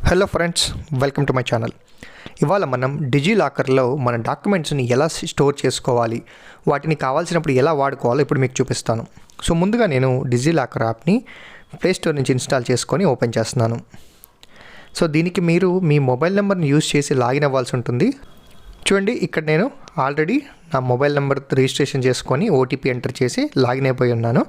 Hello friends, welcome to my channel. ఇవాళ మనం డిజిలాకర్లో మన డాక్యుమెంట్స్ని ఎలా స్టోర్ చేసుకోవాలి, వాటిని కావాల్సినప్పుడు ఎలా వాడుకోవాలో ఇప్పుడు మీకు చూపిస్తాను. సో ముందుగా నేను డిజిలాకర్ యాప్ని ప్లేస్టోర్ నుంచి ఇన్స్టాల్ చేసుకొని ఓపెన్ చేస్తున్నాను. సో దీనికి మీరు మీ మొబైల్ నెంబర్ని యూజ్ చేసి లాగిన్ అవ్వాల్సి ఉంటుంది. చూడండి, ఇక్కడ నేను ఆల్రెడీ నా మొబైల్ నెంబర్ రిజిస్ట్రేషన్ చేసుకొని ఓటీపీ ఎంటర్ చేసి లాగిన్ అయిపోయి ఉన్నాను.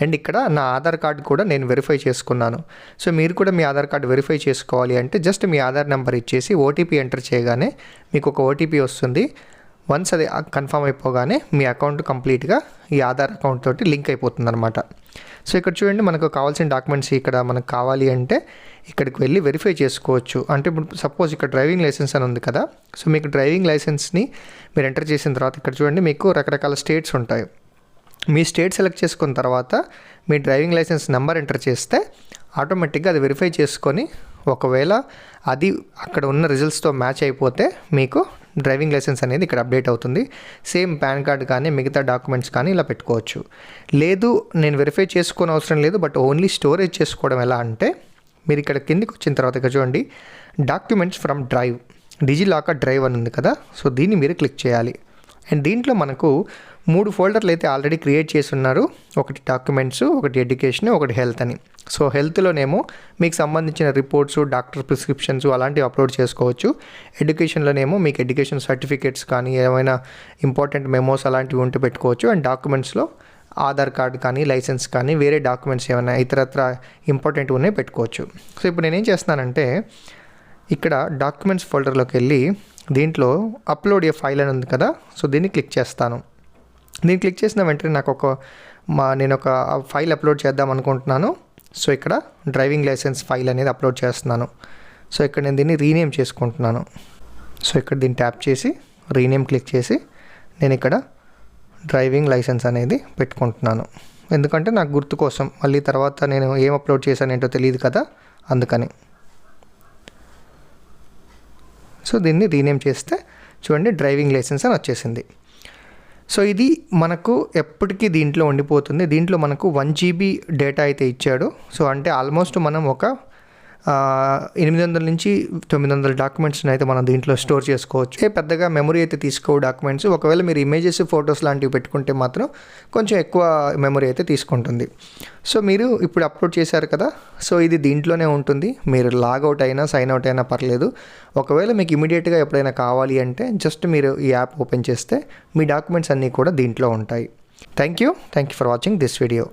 అండ్ ఇక్కడ నా ఆధార్ కార్డు కూడా నేను వెరిఫై చేసుకున్నాను. సో మీరు కూడా మీ ఆధార్ కార్డు వెరిఫై చేసుకోవాలి అంటే జస్ట్ మీ ఆధార్ నెంబర్ ఇచ్చేసి ఓటీపీ ఎంటర్ చేయగానే మీకు ఒక ఓటీపీ వస్తుంది. వన్స్ అది కన్ఫర్మ్ అయిపోగానే మీ అకౌంట్ కంప్లీట్గా ఈ ఆధార్ అకౌంట్ తోటి లింక్ అయిపోతుంది అనమాట. సో ఇక్కడ చూడండి, మనకు కావాల్సిన డాక్యుమెంట్స్ ఇక్కడ మనకు కావాలి అంటే ఇక్కడికి వెళ్ళి వెరిఫై చేసుకోవచ్చు. అంటే ఇప్పుడు సపోజ్ ఇక్కడ డ్రైవింగ్ లైసెన్స్ అని ఉంది కదా. సో మీకు డ్రైవింగ్ లైసెన్స్ని మీరు ఎంటర్ చేసిన తర్వాత ఇక్కడ చూడండి, మీకు రకరకాల స్టేట్స్ ఉంటాయి. మీ స్టేట్ సెలెక్ట్ చేసుకున్న తర్వాత మీ డ్రైవింగ్ లైసెన్స్ నెంబర్ ఎంటర్ చేస్తే ఆటోమేటిక్గా అది వెరిఫై చేసుకొని ఒకవేళ అది అక్కడ ఉన్న రిజల్ట్స్తో మ్యాచ్ అయిపోతే మీకు డ్రైవింగ్ లైసెన్స్ అనేది ఇక్కడ అప్డేట్ అవుతుంది. సేమ్ పాన్ కార్డ్ కానీ మిగతా డాక్యుమెంట్స్ కానీ ఇలా పెట్టుకోవచ్చు. లేదు నేను వెరిఫై చేసుకోని అవసరం లేదు, బట్ ఓన్లీ స్టోరేజ్ చేసుకోవడం ఎలా అంటే మీరు ఇక్కడ కిందికి వచ్చిన తర్వాత ఇక్కడ చూడండి, documents from drive, DigiLocker drive అని ఉంది కదా. సో దీన్ని మీరు క్లిక్ చేయాలి. అండ్ దీంట్లో మనకు 3 ఫోల్డర్లు అయితే ఆల్రెడీ క్రియేట్ చేసి ఉన్నారు. ఒకటి డాక్యుమెంట్స్, ఒకటి ఎడ్యుకేషన్, ఒకటి హెల్త్ అని. సో హెల్త్లోనేమో మీకు సంబంధించిన రిపోర్ట్స్, డాక్టర్ ప్రిస్క్రిప్షన్స్ అలాంటివి అప్లోడ్ చేసుకోవచ్చు. ఎడ్యుకేషన్లోనేమో మీకు ఎడ్యుకేషన్ సర్టిఫికేట్స్ కానీ ఏమైనా ఇంపార్టెంట్ మెమోస్ అలాంటివి ఉంటే పెట్టుకోవచ్చు. అండ్ డాక్యుమెంట్స్లో ఆధార్ కార్డ్ కానీ లైసెన్స్ కానీ వేరే డాక్యుమెంట్స్ ఏమైనా ఇతరత్ర ఇంపార్టెంట్ ఉన్నాయి పెట్టుకోవచ్చు. సో ఇప్పుడు నేనేం చేస్తున్నానంటే ఇక్కడ డాక్యుమెంట్స్ ఫోల్డర్లోకి వెళ్ళి దీంట్లో అప్లోడ్ ఏ ఫైల్ అని ఉంది కదా. సో దీన్ని క్లిక్ చేస్తాను. దీన్ని క్లిక్ చేసిన వెంటనే నాకు నేను ఒక ఫైల్ అప్లోడ్ చేద్దాం అనుకుంటున్నాను. సో ఇక్కడ డ్రైవింగ్ లైసెన్స్ ఫైల్ అనేది అప్లోడ్ చేస్తున్నాను. సో ఇక్కడ నేను దీన్ని రీనేమ్ చేసుకుంటున్నాను. సో ఇక్కడ దీన్ని ట్యాప్ చేసి రీనేమ్ క్లిక్ చేసి నేను ఇక్కడ డ్రైవింగ్ లైసెన్స్ అనేది పెట్టుకుంటున్నాను. ఎందుకంటే నాకు గుర్తు కోసం, మళ్ళీ తర్వాత నేను ఏం అప్లోడ్ చేశాను ఏంటో తెలియదు కదా, అందుకని. సో దీన్ని రీనేమ్ చేస్తే చూడండి, డ్రైవింగ్ లైసెన్స్ అని వచ్చేసింది. సో ఇది మనకు ఎప్పటికీ దీంట్లో ఉండిపోతుంది. దీంట్లో మనకు 1 GB డేటా అయితే ఇచ్చాడు. సో అంటే ఆల్మోస్ట్ మనం ఒక 800 నుంచి 900 డాక్యుమెంట్స్ని అయితే మనం దీంట్లో స్టోర్ చేసుకోవచ్చు. పెద్దగా మెమరీ అయితే తీసుకోవు డాక్యుమెంట్స్. ఒకవేళ మీరు ఇమేజెస్, ఫొటోస్ లాంటివి పెట్టుకుంటే మాత్రం కొంచెం ఎక్కువ మెమరీ అయితే తీసుకుంటుంది. సో మీరు ఇప్పుడు అప్లోడ్ చేశారు కదా, సో ఇది దీంట్లోనే ఉంటుంది. మీరు లాగౌట్ అయినా సైన్ అవుట్ అయినా పర్లేదు. ఒకవేళ మీకు ఇమీడియట్గా ఎప్పుడైనా కావాలి అంటే జస్ట్ మీరు ఈ యాప్ ఓపెన్ చేస్తే మీ డాక్యుమెంట్స్ అన్నీ కూడా దీంట్లో ఉంటాయి. Thank you for watching this video.